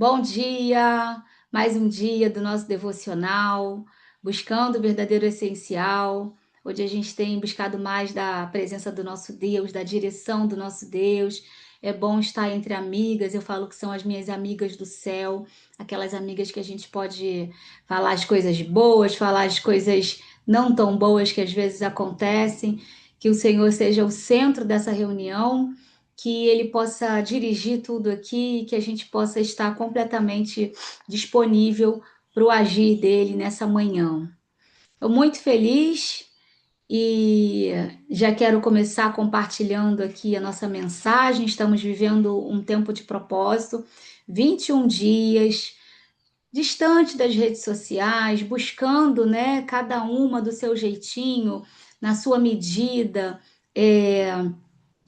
Bom dia, mais um dia do nosso devocional, buscando o verdadeiro essencial, onde a gente tem buscado mais da presença do nosso Deus, da direção do nosso Deus. É bom estar entre amigas, eu falo que são as minhas amigas do céu, aquelas amigas que a gente pode falar as coisas boas, falar as coisas não tão boas que às vezes acontecem, que o Senhor seja o centro dessa reunião, que ele possa dirigir tudo aqui, que a gente possa estar completamente disponível para o agir dele nessa manhã. Estou muito feliz e já quero começar compartilhando aqui a nossa mensagem. Estamos vivendo um tempo de propósito, 21 dias distante das redes sociais, buscando, né, cada uma do seu jeitinho, na sua medida.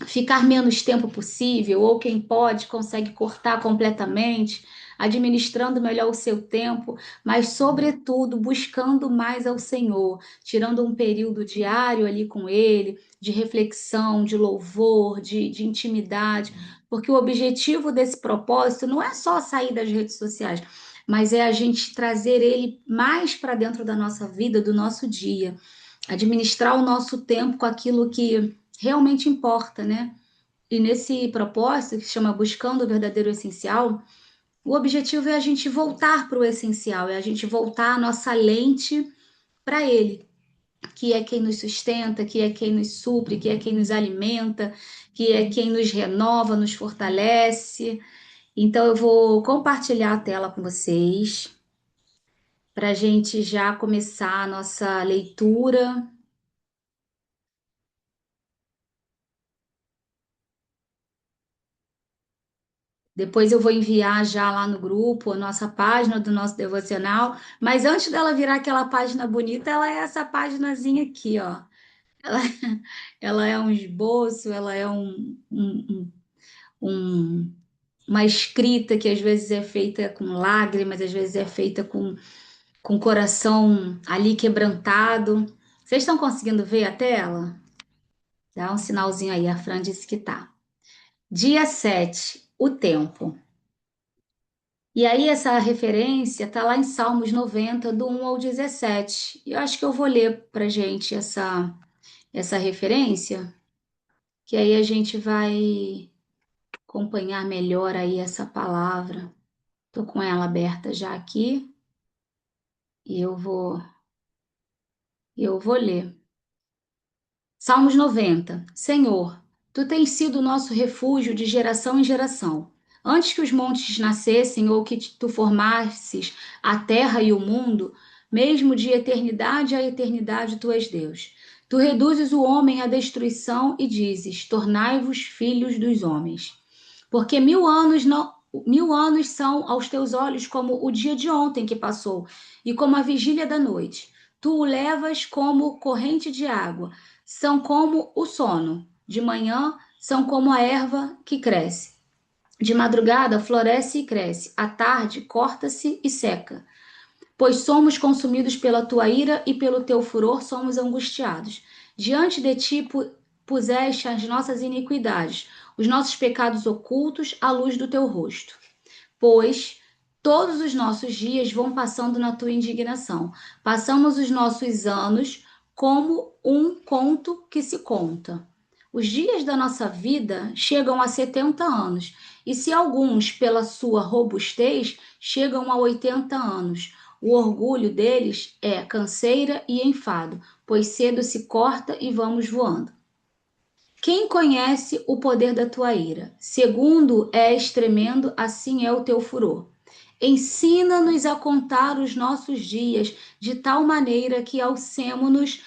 Ficar menos tempo possível, ou quem pode consegue cortar completamente, administrando melhor o seu tempo, mas, sobretudo, buscando mais ao Senhor, tirando um período diário ali com Ele, de reflexão, de louvor, de intimidade, porque o objetivo desse propósito não é só sair das redes sociais, mas é a gente trazer Ele mais para dentro da nossa vida, do nosso dia, administrar o nosso tempo com aquilo que realmente importa, né? E nesse propósito, que se chama Buscando o Verdadeiro Essencial, o objetivo é a gente voltar para o essencial, é a gente voltar a nossa lente para Ele, que é quem nos sustenta, que é quem nos supre, que é quem nos alimenta, que é quem nos renova, nos fortalece. Então, eu vou compartilhar a tela com vocês, para a gente já começar a nossa leitura. Depois eu vou enviar já lá no grupo a nossa página do nosso devocional. Mas antes dela virar aquela página bonita, ela é essa paginazinha aqui, ó. Ela, ela é um esboço, ela é um- uma escrita que às vezes é feita com lágrimas, às vezes é feita com o coração ali quebrantado. Vocês estão conseguindo ver a tela? Dá um sinalzinho aí, a Fran disse que tá. Dia 7, o tempo. E aí, essa referência está lá em Salmos 90, do 1 ao 17. Eu acho que eu vou ler para gente essa referência, que aí a gente vai acompanhar melhor aí essa palavra. Estou com ela aberta já aqui e eu vou ler. Salmos 90. Senhor, tu tens sido o nosso refúgio de geração em geração. Antes que os montes nascessem ou que tu formasses a terra e o mundo, mesmo de eternidade a eternidade tu és Deus. Tu reduzes o homem à destruição e dizes: tornai-vos filhos dos homens. Porque 1000 anos não, 1000 anos são aos teus olhos como o dia de ontem que passou, e como a vigília da noite. Tu o levas como corrente de água, são como o sono. De manhã são como a erva que cresce. De madrugada floresce e cresce, à tarde corta-se e seca. Pois somos consumidos pela tua ira e pelo teu furor somos angustiados. Diante de ti puseste as nossas iniquidades, os nossos pecados ocultos à luz do teu rosto. Pois todos os nossos dias vão passando na tua indignação. Passamos os nossos anos como um conto que se conta. Os dias da nossa vida chegam a 70 anos, e se alguns, pela sua robustez, chegam a 80 anos. O orgulho deles é canseira e enfado, pois cedo se corta e vamos voando. Quem conhece o poder da tua ira? Segundo és tremendo, assim é o teu furor. Ensina-nos a contar os nossos dias de tal maneira que alcemo-nos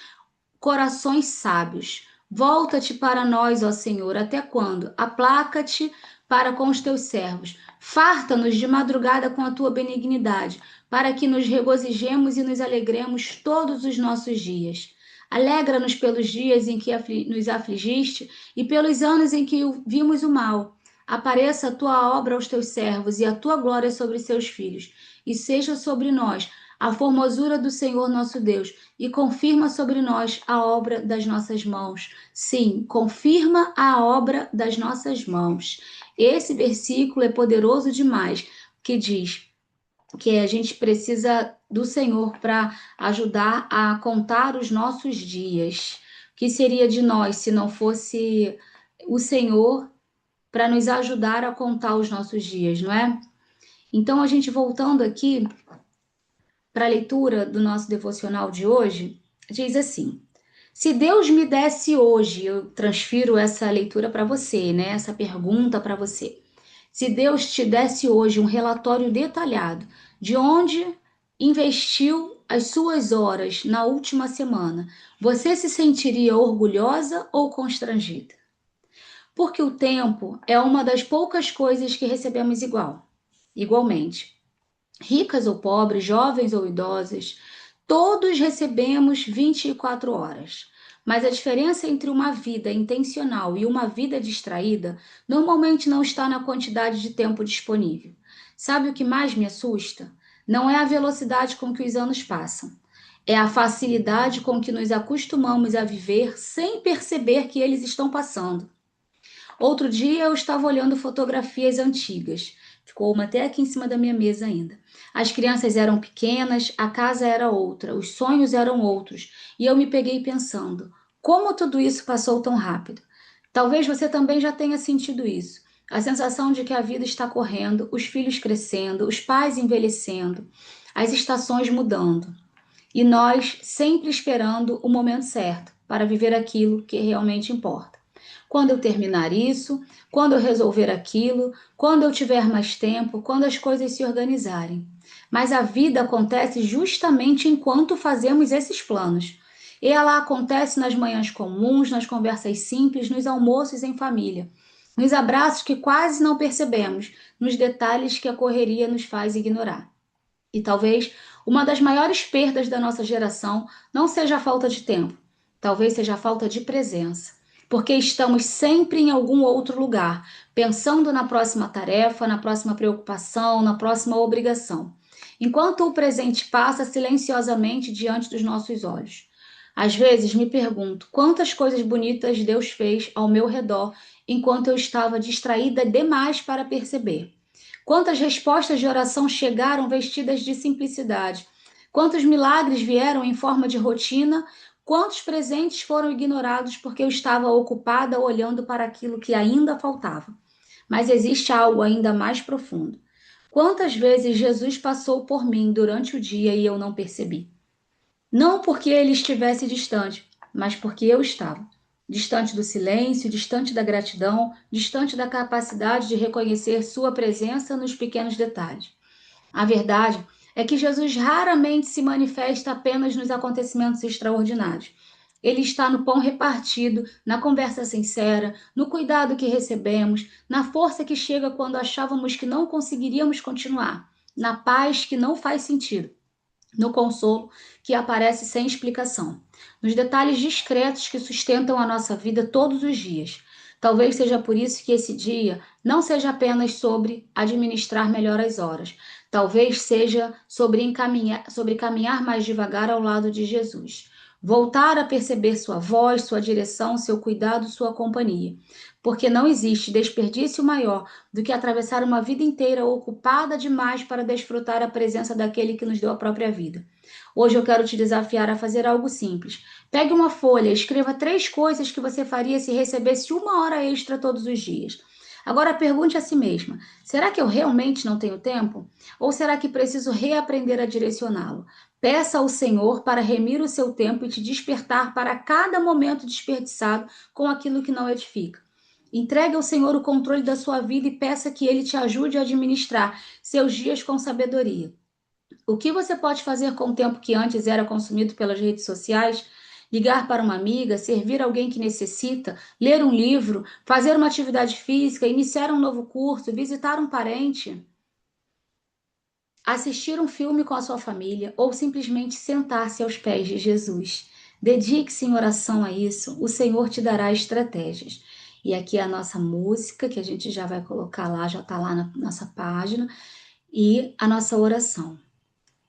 corações sábios. Volta-te para nós, ó Senhor, até quando? Aplaca-te para com os teus servos. Farta-nos de madrugada com a tua benignidade, para que nos regozijemos e nos alegremos todos os nossos dias. Alegra-nos pelos dias em que nos afligiste e pelos anos em que vimos o mal. Apareça a tua obra aos teus servos e a tua glória sobre seus filhos, e seja sobre nós a formosura do Senhor nosso Deus, e confirma sobre nós a obra das nossas mãos. Sim, confirma a obra das nossas mãos. Esse versículo é poderoso demais, que diz que a gente precisa do Senhor para ajudar a contar os nossos dias. O que seria de nós se não fosse o Senhor para nos ajudar a contar os nossos dias, não é? Então, a gente voltando aqui para a leitura do nosso devocional de hoje, diz assim: se Deus me desse hoje, eu transfiro essa leitura para você, né? Essa pergunta para você. Se Deus te desse hoje um relatório detalhado de onde investiu as suas horas na última semana, você se sentiria orgulhosa ou constrangida? Porque o tempo é uma das poucas coisas que recebemos igualmente. Ricas ou pobres, jovens ou idosas, todos recebemos 24 horas. Mas a diferença entre uma vida intencional e uma vida distraída normalmente não está na quantidade de tempo disponível. Sabe o que mais me assusta? Não é a velocidade com que os anos passam, é a facilidade com que nos acostumamos a viver sem perceber que eles estão passando. Outro dia eu estava olhando fotografias antigas. Ficou uma até aqui em cima da minha mesa ainda. As crianças eram pequenas, a casa era outra, os sonhos eram outros, e eu me peguei pensando: como tudo isso passou tão rápido? Talvez você também já tenha sentido isso. A sensação de que a vida está correndo, os filhos crescendo, os pais envelhecendo, as estações mudando. E nós sempre esperando o momento certo para viver aquilo que realmente importa. Quando eu terminar isso, quando eu resolver aquilo, quando eu tiver mais tempo, quando as coisas se organizarem. Mas a vida acontece justamente enquanto fazemos esses planos. E ela acontece nas manhãs comuns, nas conversas simples, nos almoços em família, nos abraços que quase não percebemos, nos detalhes que a correria nos faz ignorar. E talvez uma das maiores perdas da nossa geração não seja a falta de tempo, talvez seja a falta de presença, porque estamos sempre em algum outro lugar, pensando na próxima tarefa, na próxima preocupação, na próxima obrigação, enquanto o presente passa silenciosamente diante dos nossos olhos. Às vezes me pergunto quantas coisas bonitas Deus fez ao meu redor enquanto eu estava distraída demais para perceber. Quantas respostas de oração chegaram vestidas de simplicidade? Quantos milagres vieram em forma de rotina? Quantos presentes foram ignorados porque eu estava ocupada olhando para aquilo que ainda faltava? Mas existe algo ainda mais profundo. Quantas vezes Jesus passou por mim durante o dia e eu não percebi? Não porque ele estivesse distante, mas porque eu estava. Distante do silêncio, distante da gratidão, distante da capacidade de reconhecer sua presença nos pequenos detalhes. A verdade é que Jesus raramente se manifesta apenas nos acontecimentos extraordinários. Ele está no pão repartido, na conversa sincera, no cuidado que recebemos, na força que chega quando achávamos que não conseguiríamos continuar, na paz que não faz sentido, no consolo que aparece sem explicação, nos detalhes discretos que sustentam a nossa vida todos os dias. Talvez seja por isso que esse dia não seja apenas sobre administrar melhor as horas. Talvez seja sobre caminhar mais devagar ao lado de Jesus. Voltar a perceber sua voz, sua direção, seu cuidado, sua companhia. Porque não existe desperdício maior do que atravessar uma vida inteira ocupada demais para desfrutar a presença daquele que nos deu a própria vida. Hoje eu quero te desafiar a fazer algo simples. Pegue uma folha, escreva 3 coisas que você faria se recebesse 1 hora extra todos os dias. Agora pergunte a si mesma: será que eu realmente não tenho tempo? Ou será que preciso reaprender a direcioná-lo? Peça ao Senhor para remir o seu tempo e te despertar para cada momento desperdiçado com aquilo que não edifica. Entregue ao Senhor o controle da sua vida e peça que Ele te ajude a administrar seus dias com sabedoria. O que você pode fazer com o tempo que antes era consumido pelas redes sociais? Ligar para uma amiga, servir alguém que necessita, ler um livro, fazer uma atividade física, iniciar um novo curso, visitar um parente, assistir um filme com a sua família ou simplesmente sentar-se aos pés de Jesus. Dedique-se em oração a isso, o Senhor te dará estratégias. E aqui é a nossa música, que a gente já vai colocar lá, já está lá na nossa página, e a nossa oração.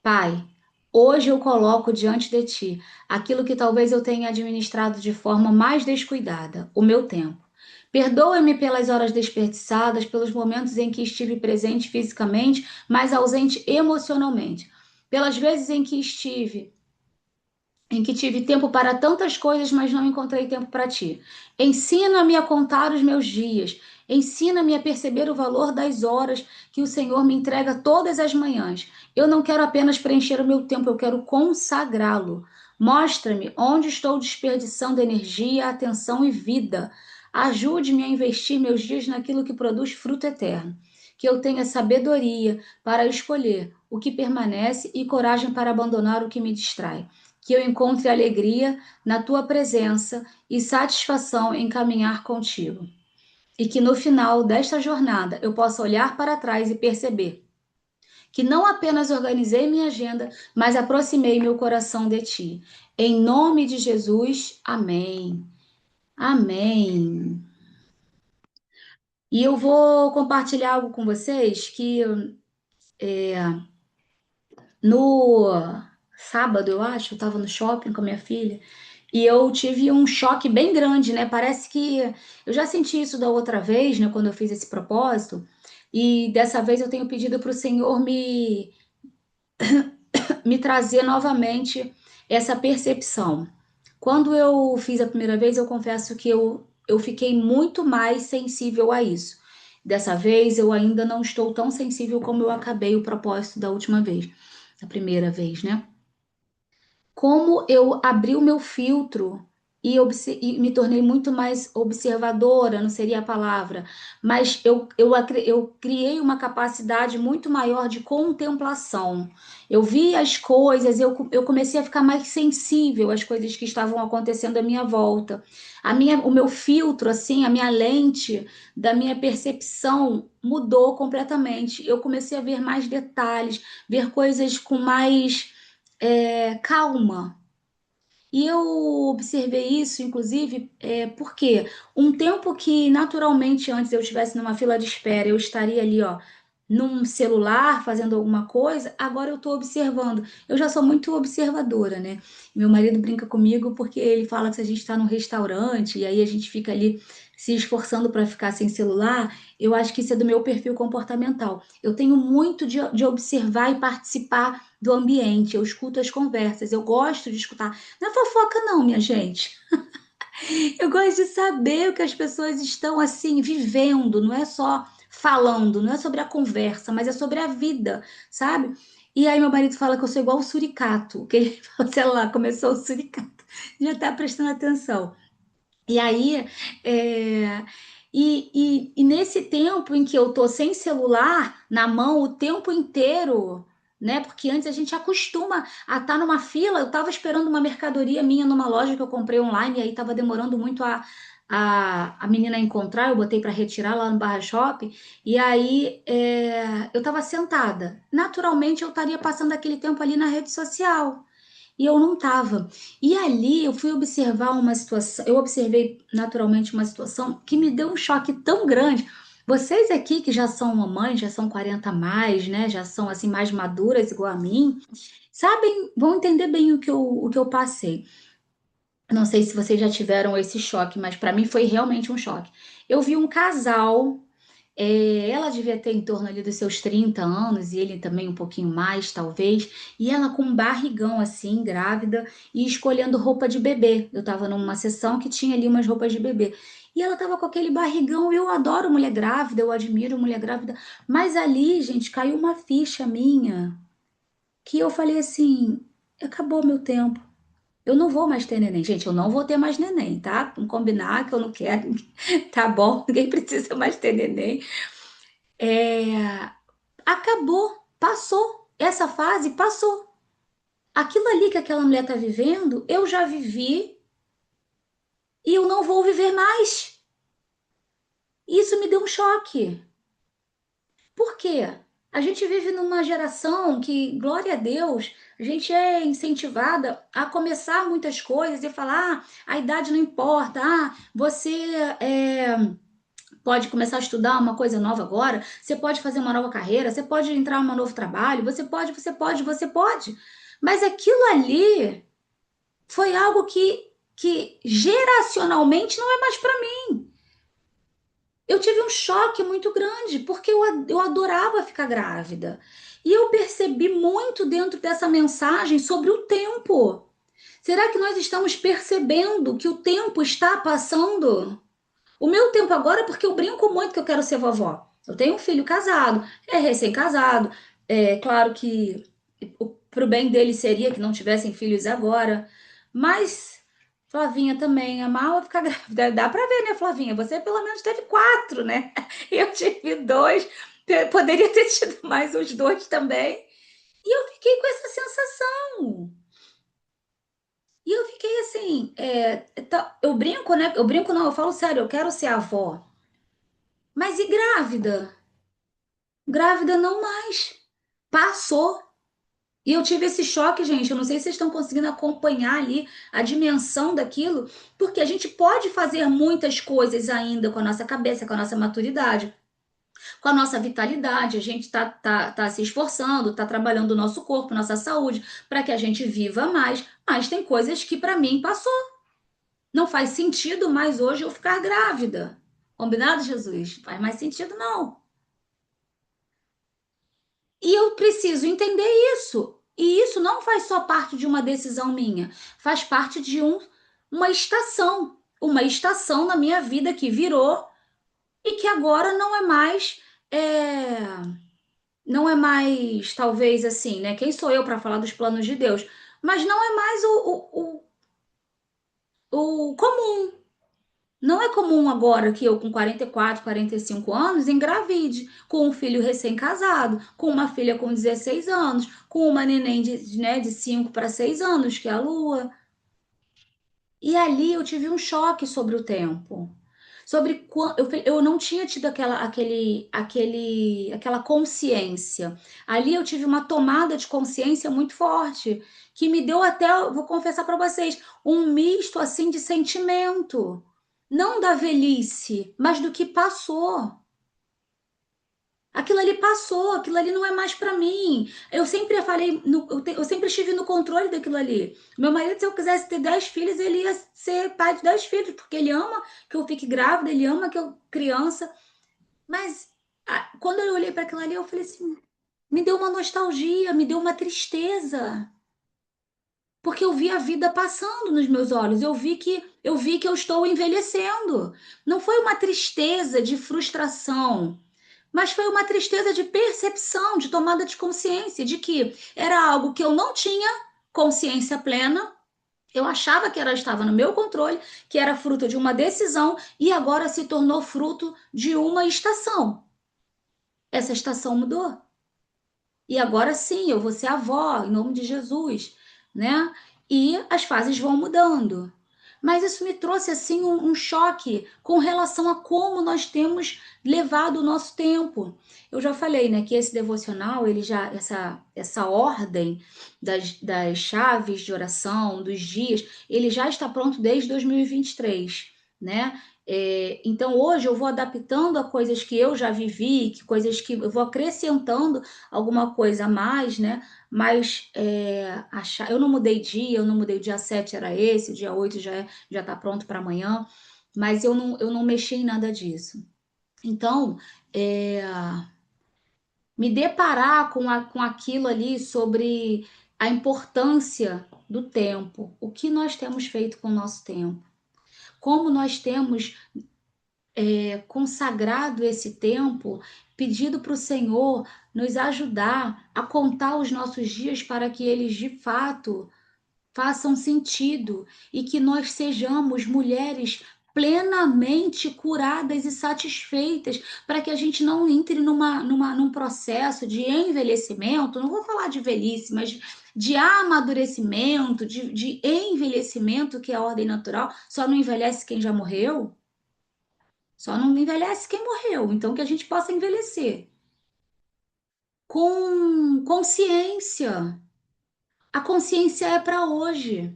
Pai, hoje eu coloco diante de ti aquilo que talvez eu tenha administrado de forma mais descuidada, o meu tempo. Perdoa-me pelas horas desperdiçadas, pelos momentos em que estive presente fisicamente, mas ausente emocionalmente, pelas vezes em que tive tempo para tantas coisas, mas não encontrei tempo para ti. Ensina-me a contar os meus dias. Ensina-me a perceber o valor das horas que o Senhor me entrega todas as manhãs. Eu não quero apenas preencher o meu tempo, eu quero consagrá-lo. Mostra-me onde estou desperdiçando energia, atenção e vida. Ajude-me a investir meus dias naquilo que produz fruto eterno. Que eu tenha sabedoria para escolher o que permanece e coragem para abandonar o que me distrai, que eu encontre alegria na tua presença e satisfação em caminhar contigo. E que no final desta jornada eu possa olhar para trás e perceber que não apenas organizei minha agenda, mas aproximei meu coração de ti. Em nome de Jesus, amém. Amém. E eu vou compartilhar algo com vocês que no sábado, eu acho, eu estava no shopping com a minha filha. E eu tive um choque bem grande, né? Parece que eu já senti isso da outra vez, né? Quando eu fiz esse propósito. E dessa vez eu tenho pedido para o Senhor me trazer novamente essa percepção. Quando eu fiz a primeira vez, eu confesso que eu fiquei muito mais sensível a isso. Dessa vez eu ainda não estou tão sensível como eu acabei o propósito da última vez, da primeira vez, né? Como eu abri o meu filtro e me tornei muito mais observadora, não seria a palavra, mas eu criei uma capacidade muito maior de contemplação. Eu vi as coisas, eu comecei a ficar mais sensível às coisas que estavam acontecendo à minha volta. O meu filtro, assim, a minha lente da minha percepção mudou completamente. Eu comecei a ver mais detalhes, ver coisas com mais calma. E eu observei isso, inclusive, porque um tempo que naturalmente antes eu estivesse numa fila de espera, eu estaria ali, ó, num celular fazendo alguma coisa, agora eu estou observando. Eu já sou muito observadora, né? Meu marido brinca comigo porque ele fala que se a gente está num restaurante e aí a gente fica ali se esforçando para ficar sem celular, eu acho que isso é do meu perfil comportamental. Eu tenho muito de observar e participar do ambiente, eu escuto as conversas, eu gosto de escutar. Não é fofoca, não, minha gente. Eu gosto de saber o que as pessoas estão assim vivendo, não é só falando, não é sobre a conversa, mas é sobre a vida, sabe? E aí meu marido fala que eu sou igual o suricato, que ele fala, sei lá, começou o suricato, já tá prestando atenção. E aí, é, e nesse tempo em que eu tô sem celular na mão o tempo inteiro, né? Porque antes a gente acostuma a estar numa fila. Eu tava esperando uma mercadoria minha numa loja que eu comprei online, e aí tava demorando muito a menina encontrar. Eu botei para retirar lá no Barra Shopping, e aí eu tava sentada. Naturalmente eu estaria passando aquele tempo ali na rede social. E eu não estava. E ali eu fui observar uma situação, eu observei naturalmente uma situação que me deu um choque tão grande. Vocês aqui que já são mamães, já são 40 a mais, né? Já são assim mais maduras igual a mim, sabem, vão entender bem o que eu passei. Não sei se vocês já tiveram esse choque, mas para mim foi realmente um choque. Eu vi um casal, ela devia ter em torno ali dos seus 30 anos, e ele também um pouquinho mais, talvez, e ela com um barrigão assim, grávida, e escolhendo roupa de bebê. Eu tava numa sessão que tinha ali umas roupas de bebê. E ela tava com aquele barrigão. Eu adoro mulher grávida, eu admiro mulher grávida, mas ali, gente, caiu uma ficha minha que eu falei assim: acabou meu tempo. Eu não vou mais ter neném. Gente, eu não vou ter mais neném, tá? Vamos combinar que eu não quero. Tá bom, ninguém precisa mais ter neném. É, acabou, passou. Essa fase passou. Aquilo ali que aquela mulher tá vivendo, eu já vivi e eu não vou viver mais. Isso me deu um choque. Por quê? A gente vive numa geração que, glória a Deus, a gente é incentivada a começar muitas coisas e falar: a idade não importa, você pode começar a estudar uma coisa nova agora, você pode fazer uma nova carreira, você pode entrar em um novo trabalho, você pode. Mas aquilo ali foi algo que geracionalmente não é mais para mim. Eu tive um choque muito grande, porque eu adorava ficar grávida. E eu percebi muito dentro dessa mensagem sobre o tempo. Será que nós estamos percebendo que o tempo está passando? O meu tempo agora é porque eu brinco muito que eu quero ser vovó. Eu tenho um filho casado, é recém-casado. É claro que pro bem dele seria que não tivessem filhos agora. Mas Flavinha também amava ficar grávida. Dá pra ver, né, Flavinha? Você pelo menos teve quatro, né? Eu tive dois. Poderia ter tido mais uns dois também. E eu fiquei com essa sensação. E eu fiquei assim, eu brinco, né? Eu brinco, não, eu falo sério, eu quero ser avó. Mas e grávida? Grávida não mais. Passou. E eu tive esse choque, gente. Eu não sei se vocês estão conseguindo acompanhar ali a dimensão daquilo, porque a gente pode fazer muitas coisas ainda com a nossa cabeça, com a nossa maturidade, com a nossa vitalidade. A gente tá se esforçando, tá trabalhando o nosso corpo, nossa saúde, para que a gente viva mais. Mas tem coisas que para mim passou. Não faz sentido mais hoje eu ficar grávida. Combinado, Jesus? Faz mais sentido, não. E eu preciso entender isso. E isso não faz só parte de uma decisão minha, faz parte de uma estação. Uma estação na minha vida que virou e que agora é, não é mais, talvez assim, né? Quem sou eu para falar dos planos de Deus? Mas não é mais o comum. Não é comum agora que eu, com 44, 45 anos, engravide com um filho recém-casado, com uma filha com 16 anos, com uma neném de 5 para 6 anos, que é a Lua. E ali eu tive um choque sobre o tempo. Sobre eu não tinha tido aquela consciência. Ali eu tive uma tomada de consciência muito forte, que me deu até, vou confessar para vocês, um misto assim de sentimento. Não da velhice, mas do que passou. Aquilo ali passou, aquilo ali não é mais para mim. Eu sempre falei, eu sempre estive no controle daquilo ali. Meu marido, se eu quisesse ter 10 filhos, ele ia ser pai de 10 filhos, porque ele ama que eu fique grávida, ele ama que eu criança. Mas quando eu olhei para aquilo ali, eu falei assim, me deu uma nostalgia, me deu uma tristeza, porque eu vi a vida passando nos meus olhos. Eu vi que eu estou envelhecendo. Não foi uma tristeza de frustração, mas foi uma tristeza de percepção, de tomada de consciência, de que era algo que eu não tinha consciência plena. Eu achava que ela estava no meu controle, que era fruto de uma decisão e agora se tornou fruto de uma estação. Essa estação mudou. E agora sim, eu vou ser avó, em nome de Jesus, né? E as fases vão mudando. Mas isso me trouxe assim um choque com relação a como nós temos levado o nosso tempo. Eu já falei, né, que esse devocional, ele já essa ordem das chaves de oração, dos dias, ele já está pronto desde 2023, né? Então hoje eu vou adaptando a coisas que eu já vivi, que coisas que eu vou acrescentando alguma coisa a mais, né? Mas eu não mudei dia, eu não mudei o dia 7 era esse, o dia 8 já tá pronto para amanhã, mas eu não mexi em nada disso. Então, é, me deparar com aquilo ali sobre a importância do tempo, o que nós temos feito com o nosso tempo, como nós temos consagrado esse tempo, pedido para o Senhor nos ajudar a contar os nossos dias para que eles de fato façam sentido e que nós sejamos mulheres plenamente curadas e satisfeitas, para que a gente não entre num processo de envelhecimento, não vou falar de velhice, mas de amadurecimento, de envelhecimento, que é a ordem natural, só não envelhece quem já morreu. Só não envelhece quem morreu. Então, que a gente possa envelhecer com consciência. A consciência é para hoje.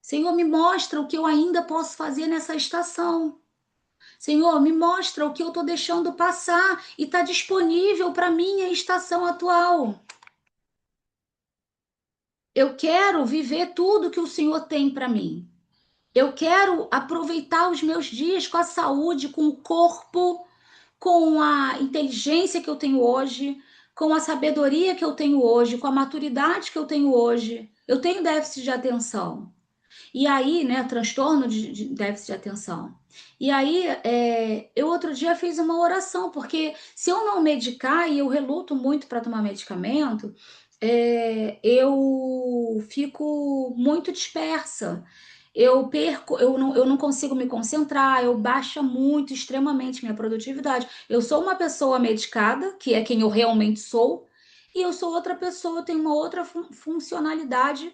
Senhor, me mostra o que eu ainda posso fazer nessa estação. Senhor, me mostra o que eu estou deixando passar e está disponível para minha estação atual. Eu quero viver tudo que o Senhor tem para mim. Eu quero aproveitar os meus dias com a saúde, com o corpo, com a inteligência que eu tenho hoje, com a sabedoria que eu tenho hoje, com a maturidade que eu tenho hoje. Eu tenho déficit de atenção. E aí, né, transtorno de déficit de atenção. E aí, eu outro dia fiz uma oração, porque se eu não medicar, e eu reluto muito para tomar medicamento, eu fico muito dispersa. Eu perco, eu não consigo me concentrar, eu baixa muito, extremamente minha produtividade. Eu sou uma pessoa medicada, que é quem eu realmente sou, e eu sou outra pessoa, eu tenho uma outra funcionalidade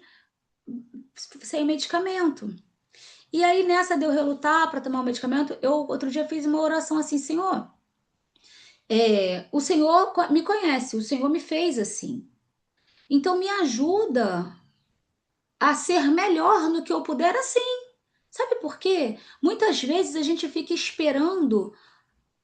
sem medicamento. E aí, nessa de eu relutar para tomar o medicamento, eu outro dia fiz uma oração assim, Senhor, o Senhor me conhece, o Senhor me fez assim. Então me ajuda a ser melhor no que eu puder assim. Sabe por quê? Muitas vezes a gente fica esperando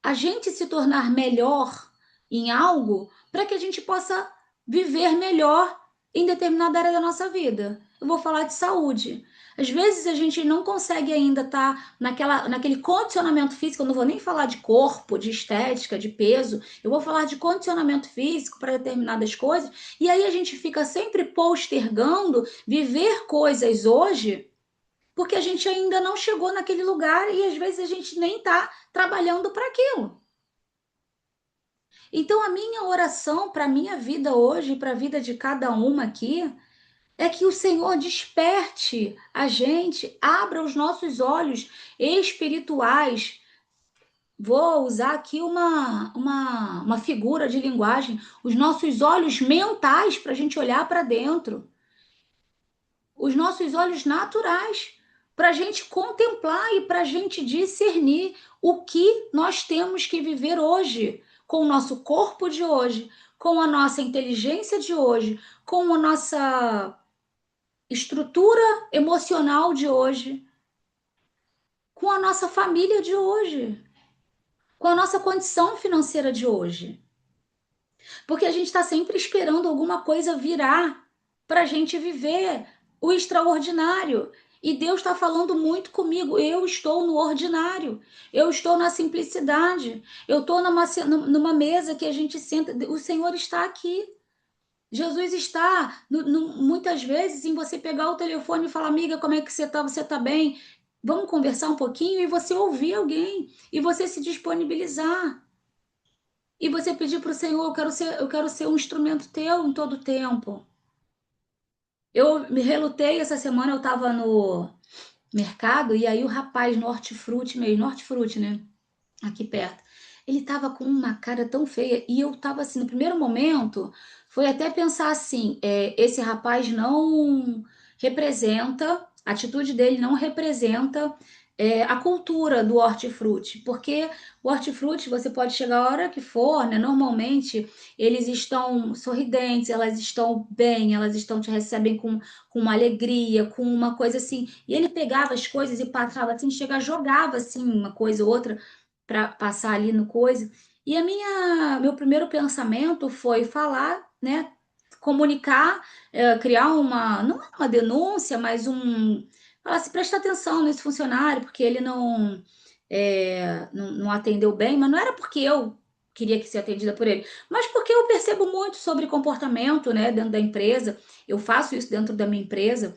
a gente se tornar melhor em algo para que a gente possa viver melhor em determinada área da nossa vida. Eu vou falar de saúde. Às vezes a gente não consegue ainda estar naquele condicionamento físico, eu não vou nem falar de corpo, de estética, de peso, eu vou falar de condicionamento físico para determinadas coisas, e aí a gente fica sempre postergando viver coisas hoje porque a gente ainda não chegou naquele lugar e às vezes a gente nem está trabalhando para aquilo. Então, a minha oração para a minha vida hoje, para a vida de cada uma aqui, é que o Senhor desperte a gente, abra os nossos olhos espirituais. Vou usar aqui uma figura de linguagem, os nossos olhos mentais para a gente olhar para dentro, os nossos olhos naturais para a gente contemplar e para a gente discernir o que nós temos que viver hoje, com o nosso corpo de hoje, com a nossa inteligência de hoje, com a nossa estrutura emocional de hoje, com a nossa família de hoje, com a nossa condição financeira de hoje. Porque a gente está sempre esperando alguma coisa virar para a gente viver o extraordinário. E Deus está falando muito comigo. Eu estou no ordinário, eu estou na simplicidade, eu estou numa mesa que a gente senta. O Senhor está aqui. Jesus está, muitas vezes, em você pegar o telefone e falar, amiga, como é que você está? Você está bem? Vamos conversar um pouquinho e você ouvir alguém e você se disponibilizar. E você pedir para o Senhor, eu quero ser um instrumento teu em todo tempo. Eu me relutei essa semana, eu estava no mercado e aí o rapaz no Hortifruti mesmo, Hortifruti, né? Aqui perto. Ele tava com uma cara tão feia e eu tava assim, no primeiro momento, foi até pensar assim, esse rapaz não representa, a atitude dele não representa a cultura do hortifruti, porque o hortifruti você pode chegar a hora que for, né? Normalmente eles estão sorridentes, elas estão bem, elas estão te recebem com uma alegria, com uma coisa assim. E ele pegava as coisas e passava assim, chega, jogava assim uma coisa ou outra para passar ali no coisa. E meu primeiro pensamento foi falar, né, comunicar, criar não é uma denúncia, mas falar assim, presta atenção nesse funcionário, porque ele não atendeu bem, mas não era porque eu queria que ser atendida por ele, mas porque eu percebo muito sobre comportamento, né, dentro da empresa. Eu faço isso dentro da minha empresa,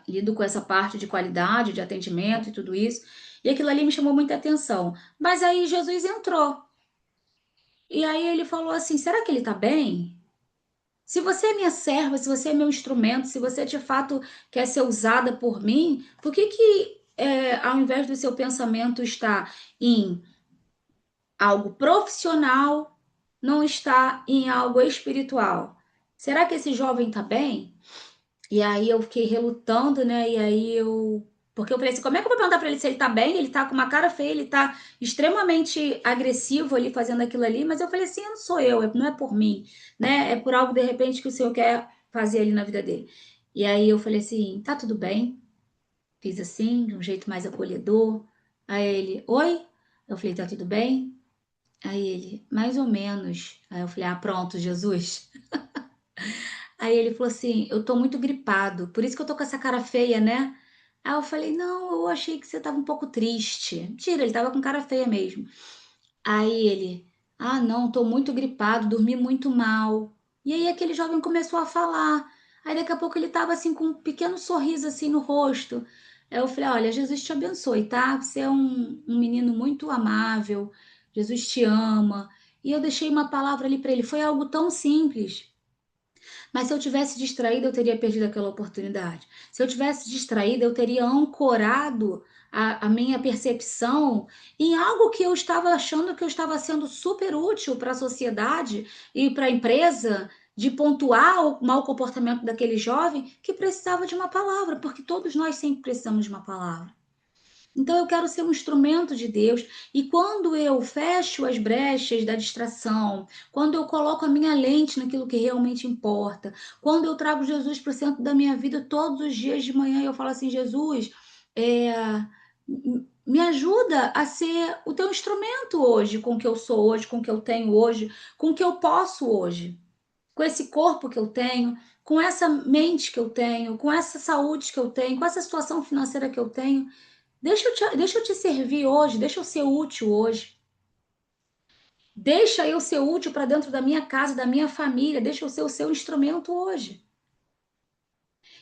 lido com essa parte de qualidade, de atendimento e tudo isso. E aquilo ali me chamou muita atenção. Mas aí Jesus entrou. E aí ele falou assim: será que ele está bem? Se você é minha serva, se você é meu instrumento, se você de fato quer ser usada por mim, por que ao invés do seu pensamento estar em algo profissional, não está em algo espiritual? Será que esse jovem está bem? E aí eu fiquei relutando, né? E aí eu. Porque eu falei assim, como é que eu vou perguntar pra ele se ele tá bem? Ele tá com uma cara feia, ele tá extremamente agressivo ali fazendo aquilo ali, mas eu falei assim, não sou eu, não é por mim, né? É por algo de repente que o Senhor quer fazer ali na vida dele. E aí eu falei assim, tá tudo bem? Fiz assim, de um jeito mais acolhedor. Aí ele, oi? Eu falei, tá tudo bem? Aí ele, mais ou menos. Aí eu falei, ah, pronto, Jesus. Aí ele falou assim: eu tô muito gripado, por isso que eu tô com essa cara feia, né? Aí eu falei, não, eu achei que você tava um pouco triste. Mentira, ele tava com cara feia mesmo. Aí ele, ah, não, tô muito gripado, dormi muito mal. E aí aquele jovem começou a falar. Aí daqui a pouco ele tava assim com um pequeno sorriso assim no rosto. Aí eu falei, olha, Jesus te abençoe, tá? Você é um menino muito amável, Jesus te ama. E eu deixei uma palavra ali para ele. Foi algo tão simples. Mas se eu tivesse distraído, eu teria perdido aquela oportunidade. Se eu tivesse distraído, eu teria ancorado a minha percepção em algo que eu estava achando que eu estava sendo super útil para a sociedade e para a empresa, de pontuar o mau comportamento daquele jovem que precisava de uma palavra, porque todos nós sempre precisamos de uma palavra. Então eu quero ser um instrumento de Deus, e quando eu fecho as brechas da distração, quando eu coloco a minha lente naquilo que realmente importa, quando eu trago Jesus para o centro da minha vida todos os dias de manhã, eu falo assim, Jesus, é, me ajuda a ser o teu instrumento hoje, com o que eu sou hoje, com o que eu tenho hoje, com o que eu posso hoje, com esse corpo que eu tenho, com essa mente que eu tenho, com essa saúde que eu tenho, com essa situação financeira que eu tenho. Deixa eu te servir hoje, deixa eu ser útil hoje. Deixa eu ser útil para dentro da minha casa, da minha família, deixa eu ser o seu instrumento hoje.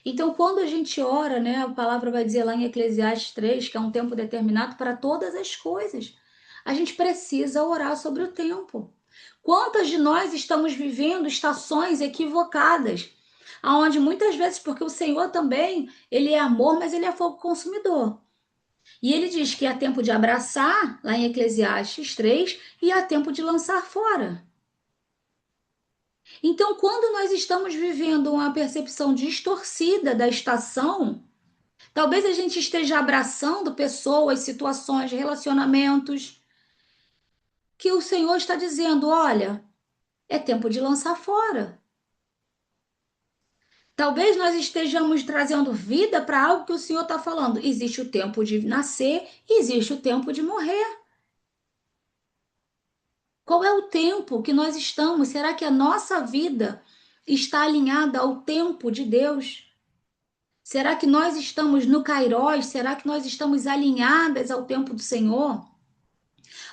Então, quando a gente ora, né, a palavra vai dizer lá em Eclesiastes 3 que é um tempo determinado para todas as coisas. A gente precisa orar sobre o tempo. Quantas de nós estamos vivendo estações equivocadas, aonde muitas vezes, porque o Senhor também, ele é amor, mas ele é fogo consumidor. E ele diz que há tempo de abraçar, lá em Eclesiastes 3, e há tempo de lançar fora. Então, quando nós estamos vivendo uma percepção distorcida da estação, talvez a gente esteja abraçando pessoas, situações, relacionamentos, que o Senhor está dizendo: olha, é tempo de lançar fora. Talvez nós estejamos trazendo vida para algo que o Senhor está falando. Existe o tempo de nascer, existe o tempo de morrer. Qual é o tempo que nós estamos? Será que a nossa vida está alinhada ao tempo de Deus? Será que nós estamos no Kairos? Será que nós estamos alinhadas ao tempo do Senhor?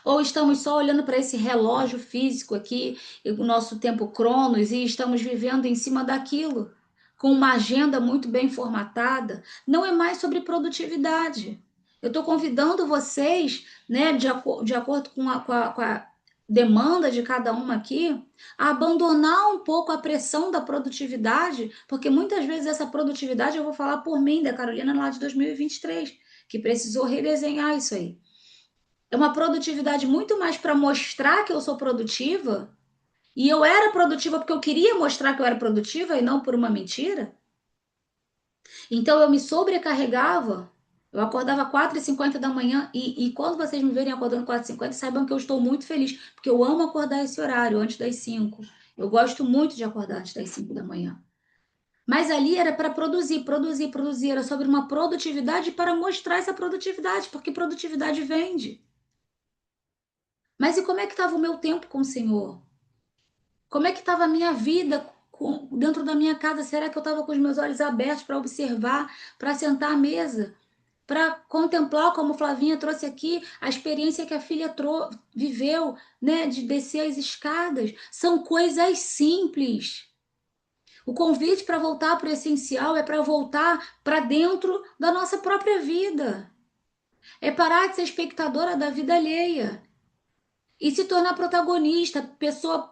Ou estamos só olhando para esse relógio físico aqui, o nosso tempo Cronos, e estamos vivendo em cima daquilo, com uma agenda muito bem formatada? Não é mais sobre produtividade. Eu estou convidando vocês, né, de acordo com a demanda de cada uma aqui, a abandonar um pouco a pressão da produtividade, porque muitas vezes essa produtividade, eu vou falar por mim, da Carolina lá de 2023, que precisou redesenhar isso aí. É uma produtividade muito mais para mostrar que eu sou produtiva. E eu era produtiva porque eu queria mostrar que eu era produtiva e não por uma mentira. Então eu me sobrecarregava. Eu acordava 4h50 da manhã e quando vocês me verem acordando 4h50, saibam que eu estou muito feliz, porque eu amo acordar esse horário, antes das 5. Eu gosto muito de acordar antes das 5 da manhã. Mas ali era para produzir, produzir, produzir. Era sobre uma produtividade para mostrar essa produtividade, porque produtividade vende. Mas e como é que estava o meu tempo com o Senhor? Como é que estava a minha vida dentro da minha casa? Será que eu estava com os meus olhos abertos para observar, para sentar à mesa, para contemplar, como Flavinha trouxe aqui, a experiência que a filha viveu, né, de descer as escadas? São coisas simples. O convite para voltar para o essencial é para voltar para dentro da nossa própria vida. É parar de ser espectadora da vida alheia e se tornar protagonista, pessoa,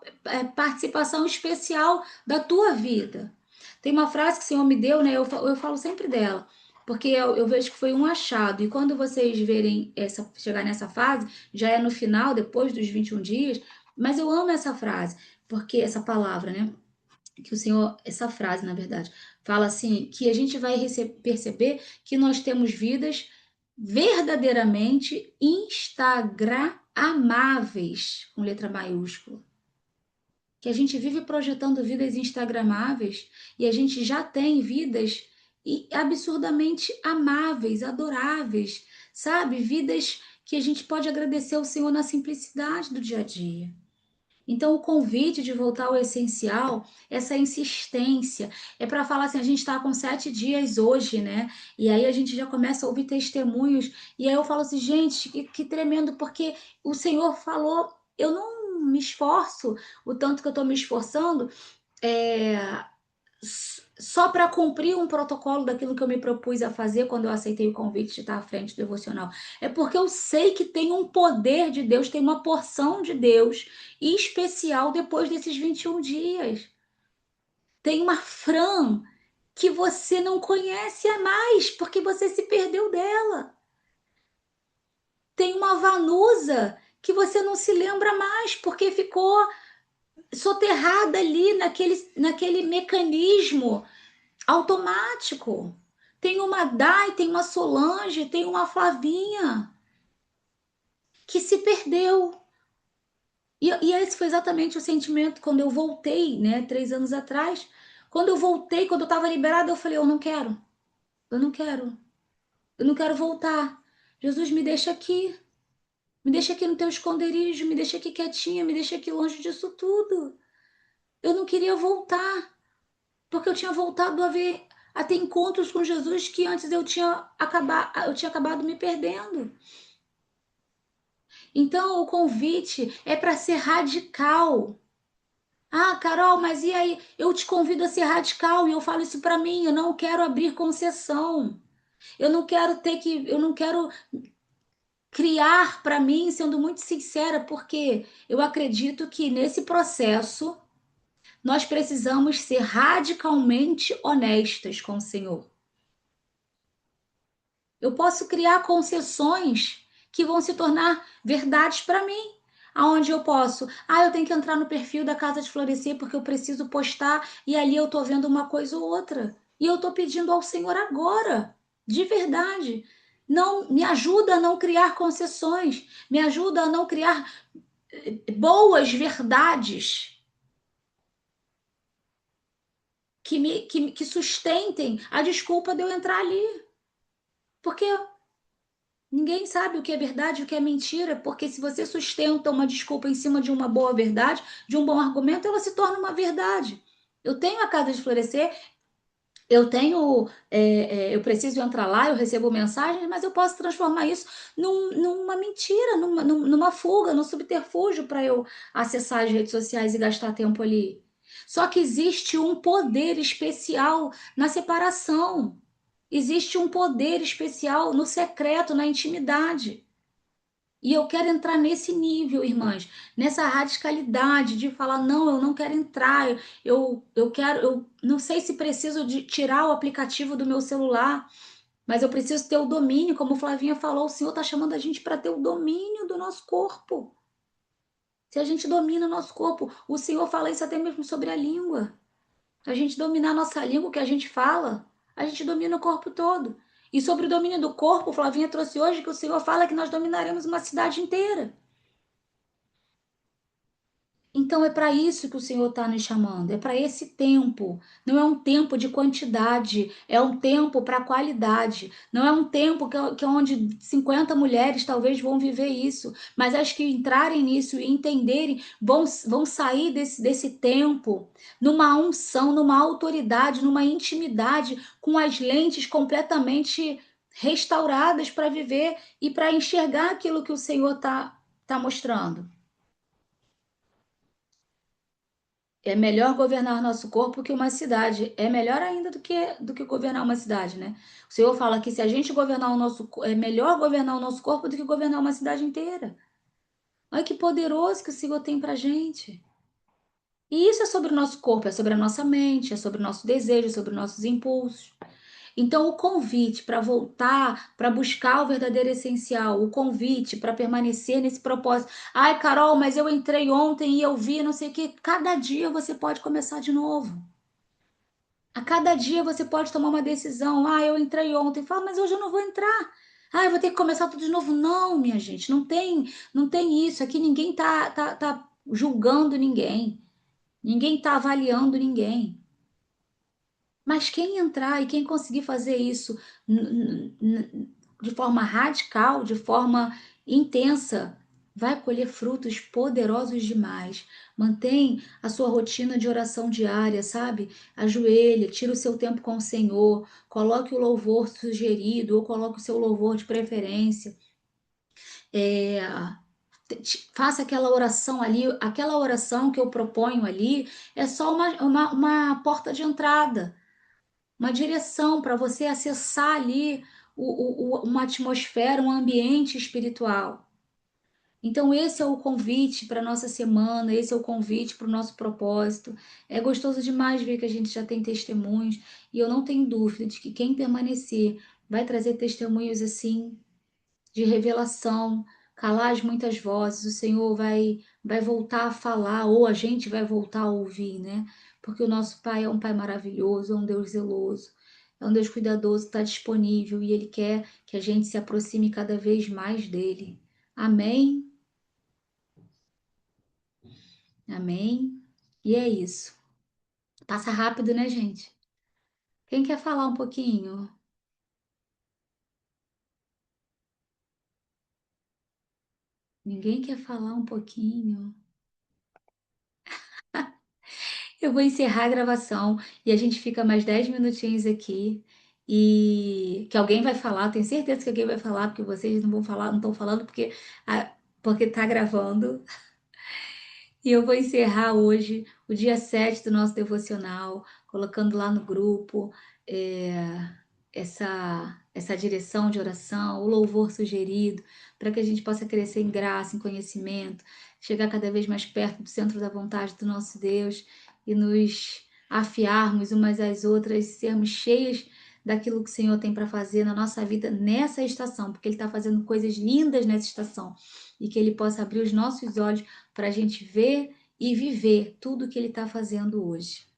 participação especial da tua vida. Tem uma frase que o Senhor me deu, né? Eu falo sempre dela, porque eu vejo que foi um achado. E quando vocês verem chegar nessa fase, já é no final, depois dos 21 dias, mas eu amo essa frase, porque essa palavra, né? Que o Senhor, essa frase, na verdade, fala assim, que a gente vai perceber que nós temos vidas verdadeiramente instagramáveis, com letra maiúscula. Que a gente vive projetando vidas instagramáveis e a gente já tem vidas absurdamente amáveis, adoráveis, sabe? Vidas que a gente pode agradecer ao Senhor na simplicidade do dia a dia. Então, o convite de voltar ao essencial, essa insistência, é para falar assim: a gente está com 7 dias hoje, né? E aí a gente já começa a ouvir testemunhos, e aí eu falo assim: gente, que tremendo, porque o Senhor falou, eu não me esforço o tanto que eu estou me esforçando, é, só para cumprir um protocolo daquilo que eu me propus a fazer quando eu aceitei o convite de estar à frente do devocional. É porque eu sei que tem um poder de Deus, tem uma porção de Deus especial depois desses 21 dias. Tem uma Fran que você não conhece a mais, porque você se perdeu dela. Tem uma Vanusa que você não se lembra mais, porque ficou soterrada ali naquele mecanismo automático. Tem uma Dai, tem uma Solange, tem uma Flavinha que se perdeu. E esse foi exatamente o sentimento quando eu voltei, né, 3 anos atrás. Quando eu voltei, quando eu estava liberada, eu falei: eu não quero, eu não quero, eu não quero voltar. Jesus, me deixa aqui no teu esconderijo, me deixa aqui quietinha, me deixa aqui longe disso tudo. Eu não queria voltar, porque eu tinha voltado a ter encontros com Jesus que antes eu tinha acabado me perdendo. Então, o convite é para ser radical. Ah, Carol, mas e aí? Eu te convido a ser radical e eu falo isso para mim. Eu não quero abrir concessão. Eu não quero criar para mim, sendo muito sincera, porque eu acredito que nesse processo nós precisamos ser radicalmente honestas com o Senhor. Eu posso criar concessões que vão se tornar verdades para mim. Aonde eu posso, eu tenho que entrar no perfil da Casa de Florescer porque eu preciso postar e ali eu tô vendo uma coisa ou outra. E eu tô pedindo ao Senhor agora, de verdade, não me ajuda a não criar concessões, me ajuda a não criar boas verdades que sustentem a desculpa de eu entrar ali. Porque ninguém sabe o que é verdade e o que é mentira, porque se você sustenta uma desculpa em cima de uma boa verdade, de um bom argumento, ela se torna uma verdade. Eu tenho a Casa de Florescer, eu preciso entrar lá, eu recebo mensagens, mas eu posso transformar isso numa mentira, numa fuga, num subterfúgio para eu acessar as redes sociais e gastar tempo ali. Só que existe um poder especial na separação. Existe um poder especial no secreto, na intimidade. E eu quero entrar nesse nível, irmãs, nessa radicalidade de falar: não, eu não quero entrar, eu não sei se preciso de tirar o aplicativo do meu celular, mas eu preciso ter o domínio, como Flavinha falou, o Senhor está chamando a gente para ter o domínio do nosso corpo. Se a gente domina o nosso corpo, o Senhor fala isso até mesmo sobre a língua. Se a gente dominar a nossa língua, o que a gente fala, a gente domina o corpo todo. E sobre o domínio do corpo, Flavinha trouxe hoje que o Senhor fala que nós dominaremos uma cidade inteira. Então é para isso que o Senhor está nos chamando, é para esse tempo. Não é um tempo de quantidade, é um tempo para qualidade. Não é um tempo que onde 50 mulheres talvez vão viver isso, mas as que entrarem nisso e entenderem vão sair desse tempo numa unção, numa autoridade, numa intimidade, com as lentes completamente restauradas para viver e para enxergar aquilo que o Senhor tá mostrando. É melhor governar nosso corpo que uma cidade. É melhor ainda do que governar uma cidade, né? O Senhor fala que se a gente governar o é melhor governar o nosso corpo do que governar uma cidade inteira. Olha que poderoso que o Senhor tem pra gente. E isso é sobre o nosso corpo, é sobre a nossa mente, é sobre o nosso desejo, é sobre os nossos impulsos. Então, o convite para voltar, para buscar o verdadeiro essencial, o convite para permanecer nesse propósito. Ai, Carol, mas eu entrei ontem e eu vi, não sei o quê. Cada dia você pode começar de novo. A cada dia você pode tomar uma decisão. Eu entrei ontem. Fala, mas hoje eu não vou entrar. Eu vou ter que começar tudo de novo. Não, minha gente, não tem isso. Aqui ninguém tá julgando ninguém. Ninguém tá avaliando ninguém. Mas quem entrar e quem conseguir fazer isso de forma radical, de forma intensa, vai colher frutos poderosos demais. Mantém a sua rotina de oração diária, sabe? Ajoelha, tira o seu tempo com o Senhor, coloque o louvor sugerido ou coloque o seu louvor de preferência. É, faça aquela oração ali, aquela oração que eu proponho ali é só uma porta de entrada, uma direção para você acessar ali uma atmosfera, um ambiente espiritual. Então, esse é o convite para a nossa semana, esse é o convite para o nosso propósito. É gostoso demais ver que a gente já tem testemunhos, e eu não tenho dúvida de que quem permanecer vai trazer testemunhos assim de revelação, calar as muitas vozes, o Senhor vai voltar a falar, ou a gente vai voltar a ouvir, né? Porque o nosso Pai é um Pai maravilhoso, é um Deus zeloso, é um Deus cuidadoso, está disponível e Ele quer que a gente se aproxime cada vez mais dele. Amém? Amém? E é isso. Passa rápido, né, gente? Quem quer falar um pouquinho? Ninguém quer falar um pouquinho? Eu vou encerrar a gravação e a gente fica mais 10 minutinhos aqui. E que alguém vai falar, tenho certeza que alguém vai falar, porque vocês não vão falar, não estão falando porque tá gravando. E eu vou encerrar hoje o dia 7 do nosso devocional, colocando lá no grupo essa direção de oração, o louvor sugerido, para que a gente possa crescer em graça, em conhecimento, chegar cada vez mais perto do centro da vontade do nosso Deus e nos afiarmos umas às outras, sermos cheias daquilo que o Senhor tem para fazer na nossa vida nessa estação, porque Ele está fazendo coisas lindas nessa estação e que Ele possa abrir os nossos olhos para a gente ver e viver tudo o que Ele está fazendo hoje.